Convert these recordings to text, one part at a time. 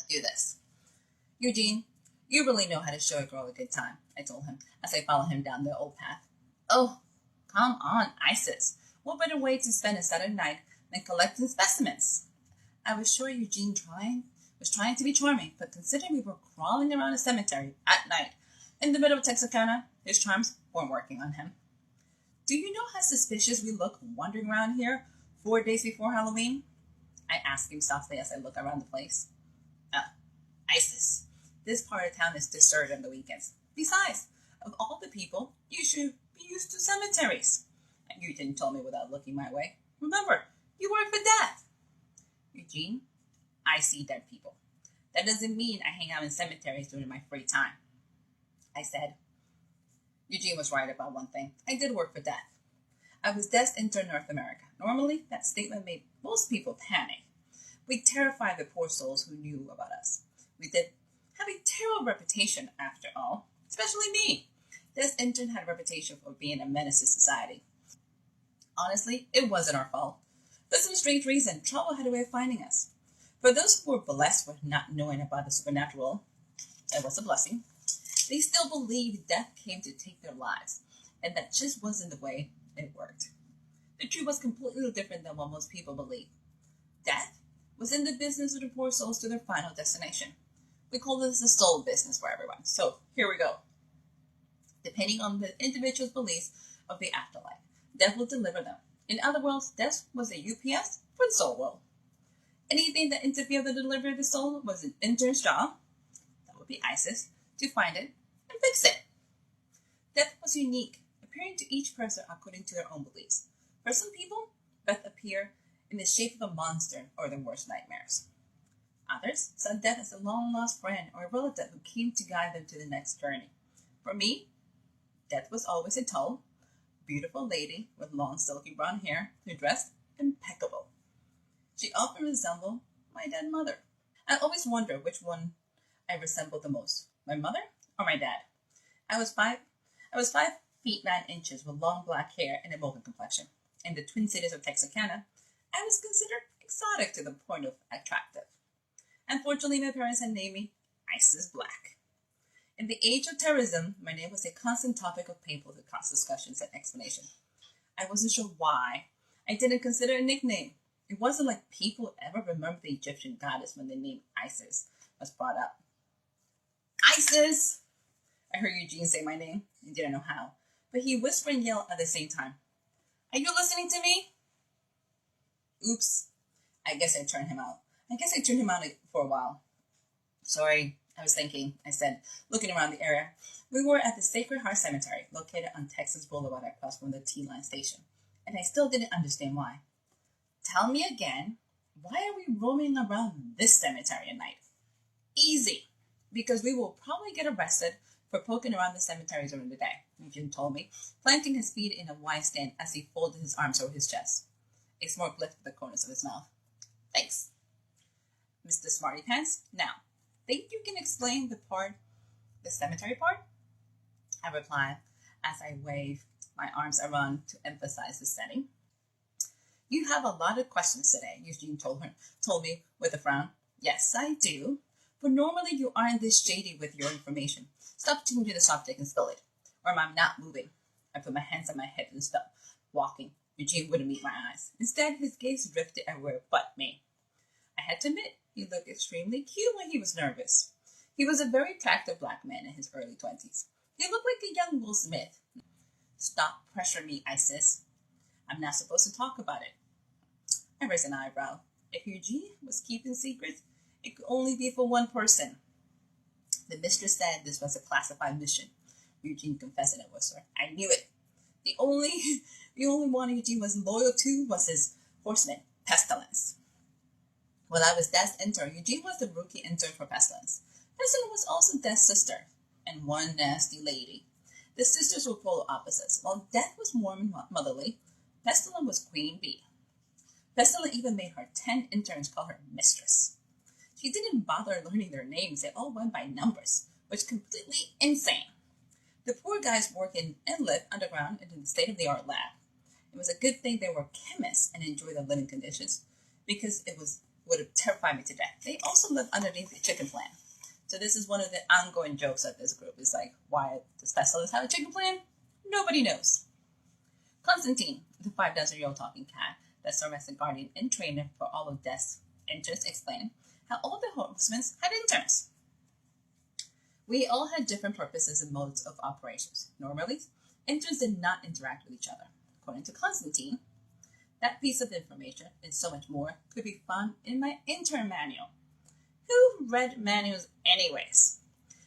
Do this. Eugene, you really know how to show a girl a good time, I told him as I followed him down the old path. Oh, come on, Isis. What better way to spend a Saturday night than collecting specimens? I was sure Eugene was trying to be charming, but considering we were crawling around a cemetery at night in the middle of Texarkana, his charms weren't working on him. Do you know how suspicious we look wandering around here 4 days before Halloween? I asked him softly as I looked around the place. Isis, this part of town is deserted on the weekends. Besides, of all the people, you should be used to cemeteries. And Eugene told me without looking my way. Remember, you work for death. Eugene, I see dead people. That doesn't mean I hang out in cemeteries during my free time. I said. Eugene was right about one thing. I did work for death. I was death's intern in North America. Normally, that statement made most people panic. We terrified the poor souls who knew about us. We did have a terrible reputation, after all, especially me. This intern had a reputation for being a menace to society. Honestly, it wasn't our fault. For some strange reason, trouble had a way of finding us. For those who were blessed with not knowing about the supernatural, it was a blessing. They still believed death came to take their lives, and that just wasn't the way it worked. The truth was completely different than what most people believed. Death was in the business of the poor souls to their final destination. We call this the soul business for everyone. So here we go. Depending on the individual's beliefs of the afterlife, death will deliver them. In other words, death was a UPS for the soul world. Anything that interfered with the delivery of the soul was an intern's job, that would be Isis, to find it and fix it. Death was unique, appearing to each person according to their own beliefs. For some people, death appeared in the shape of a monster or their worst nightmares. Others saw death as a long-lost friend or a relative who came to guide them to the next journey. For me, death was always a tall, beautiful lady with long, silky brown hair who dressed impeccable. She often resembled my dead mother. I always wondered which one I resembled the most, my mother or my dad. I was 5 feet 9 inches with long black hair and a mocha complexion. In the Twin Cities of Texarkana, I was considered exotic to the point of attractive. Unfortunately, my parents had named me Isis Black. In the age of terrorism, my name was a constant topic of painful discussions and explanation. I wasn't sure why. I didn't consider a nickname. It wasn't like people ever remembered the Egyptian goddess when the name Isis was brought up. Isis! I heard Eugene say my name and didn't know how, but he whispered and yelled at the same time. Are you listening to me? Oops. I guess I turned him out for a while. Sorry, I was thinking, I said, looking around the area. We were at the Sacred Heart Cemetery, located on Texas Boulevard across from the T-Line station, and I still didn't understand why. Tell me again, why are we roaming around this cemetery at night? Easy, because we will probably get arrested for poking around the cemetery during the day, Eugene told me, planting his feet in a wide stand as he folded his arms over his chest. A smirk lifted the corners of his mouth. Thanks, Mr. Smarty Pants. Now, think you can explain the cemetery part? I replied as I waved my arms around to emphasize the setting. You have a lot of questions today, Eugene told me with a frown. Yes, I do. But normally you aren't this shady with your information. Stop changing the subject and spill it, or I'm not moving. I put my hands on my head and stopped walking. Eugene wouldn't meet my eyes. Instead, his gaze drifted everywhere but me. I had to admit, he looked extremely cute when he was nervous. He was a very attractive black man in his early 20s. He looked like a young Will Smith. Stop pressuring me, Isis. I'm not supposed to talk about it. I raised an eyebrow. If Eugene was keeping secrets, it could only be for one person. The mistress said this was a classified mission. Eugene confessed in a whisper. I knew it. The only one Eugene was loyal to was his horseman, Pestilence. While I was Death's intern, Eugene was the rookie intern for Pestilence. Pestilence was also Death's sister, and one nasty lady. The sisters were polar opposites. While Death was warm and motherly, Pestilence was Queen Bee. Pestilence even made her 10 interns call her Mistress. She didn't bother learning their names. They all went by numbers, which was completely insane. The poor guys worked in and lived underground in the state-of-the-art lab. It was a good thing they were chemists and enjoyed the living conditions, because it would have terrified me to death. They also live underneath the chicken plant. So this is one of the ongoing jokes of this group. Is like, why does Pestilence have a chicken plant? Nobody knows. Constantine, the 5,000-year-old talking cat that served as the guardian and trainer for all of Death's interns, explained how all the horsemen had interns. We all had different purposes and modes of operations. Normally, interns did not interact with each other. According to Constantine, that piece of information and so much more could be found in my intern manual. Who read manuals anyways?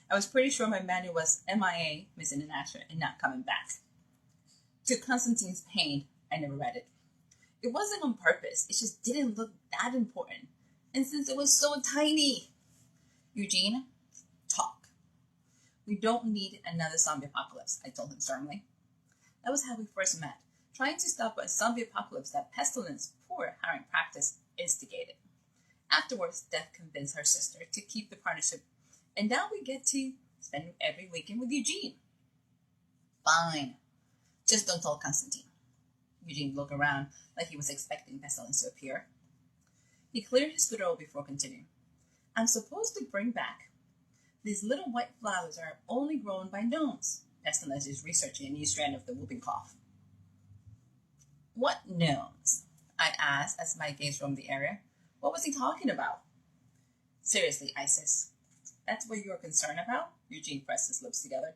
I was pretty sure my manual was MIA, missing in action, and not coming back. To Constantine's pain, I never read it. It wasn't on purpose. It just didn't look that important. And since it was so tiny, Eugene, talk. We don't need another zombie apocalypse, I told him sternly. That was how we first met, trying to stop a zombie apocalypse that Pestilence, poor hiring practice, instigated. Afterwards, Death convinced her sister to keep the partnership, and now we get to spend every weekend with Eugene. Fine. Just don't tell Constantine. Eugene looked around like he was expecting Pestilence to appear. He cleared his throat before continuing. I'm supposed to bring back. These little white flowers are only grown by gnomes. Pestilence is researching a new strand of the whooping cough. What gnomes? I asked as my gaze roamed the area. What was he talking about? Seriously, Isis. That's what you're concerned about? Eugene pressed his lips together.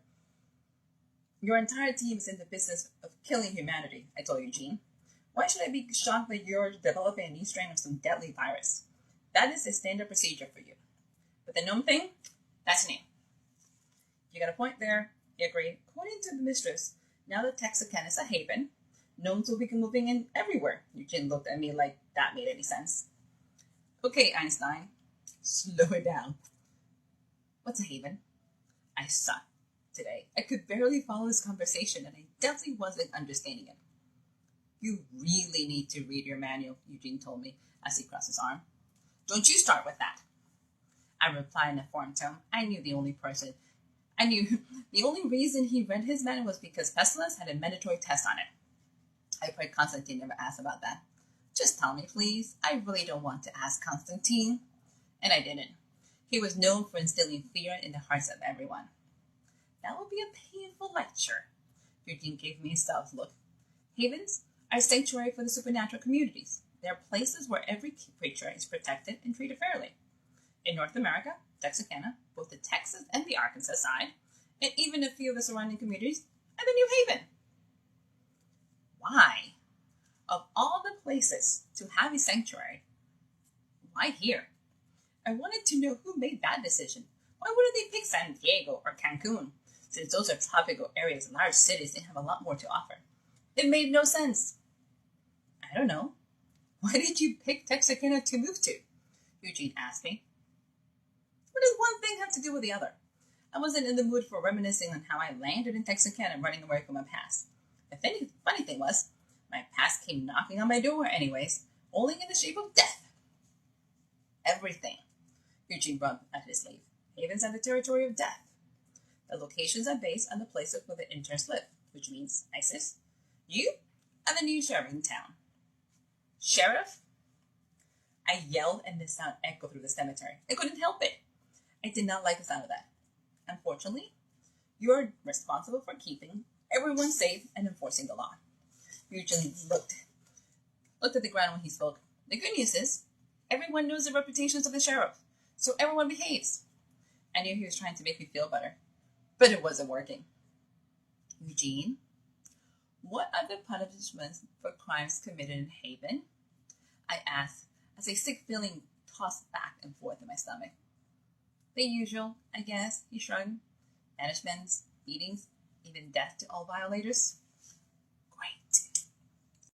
Your entire team is in the business of killing humanity, I told Eugene. Why should I be shocked that you're developing a new strain of some deadly virus? That is a standard procedure for you. But the gnome thing, that's new. You got a point there, he agreed. According to the mistress, now that Texarkana is a haven, gnomes will be moving in everywhere. Eugene looked at me like that made any sense. Okay, Einstein, slow it down. What's a haven? I sucked today. I could barely follow this conversation, and I definitely wasn't understanding it. You really need to read your manual, Eugene told me as he crossed his arm. Don't you start with that. I replied in a foreign tone. I knew the only reason he read his manual was because Pestilence had a mandatory test on it. I prayed Constantine never asked about that. Just tell me, please. I really don't want to ask Constantine. And I didn't. He was known for instilling fear in the hearts of everyone. That would be a painful lecture. Eugene gave me a stealth look. Havens are sanctuary for the supernatural communities. They are places where every creature is protected and treated fairly. In North America, Texarkana, both the Texas and the Arkansas side, and even a few of the surrounding communities, are the New Haven. Why? Of all the places to have a sanctuary, why here? I wanted to know who made that decision. Why wouldn't they pick San Diego or Cancun, since those are tropical areas and large cities and have a lot more to offer? It made no sense. I don't know. Why did you pick Texarkana to move to? Eugene asked me. What does one thing have to do with the other? I wasn't in the mood for reminiscing on how I landed in Texarkana and running away from my past. The funny thing was, my past came knocking on my door anyways, only in the shape of death. Everything. Eugene rubbed at his sleeve. Havens are the territory of death. The locations are based on the places where the interns live, which means, Isis, you are the new sheriff in town. Sheriff? I yelled and the sound echoed through the cemetery. I couldn't help it. I did not like the sound of that. Unfortunately, you are responsible for keeping everyone safe and enforcing the law. Eugene looked at the ground when he spoke. The good news is, everyone knows the reputations of the sheriff, so everyone behaves. I knew he was trying to make me feel better, but it wasn't working. Eugene, what are the punishments for crimes committed in Haven? I asked as a sick feeling tossed back and forth in my stomach. The usual, I guess, he shrugged. Banishments, beatings, even death to all violators. Great.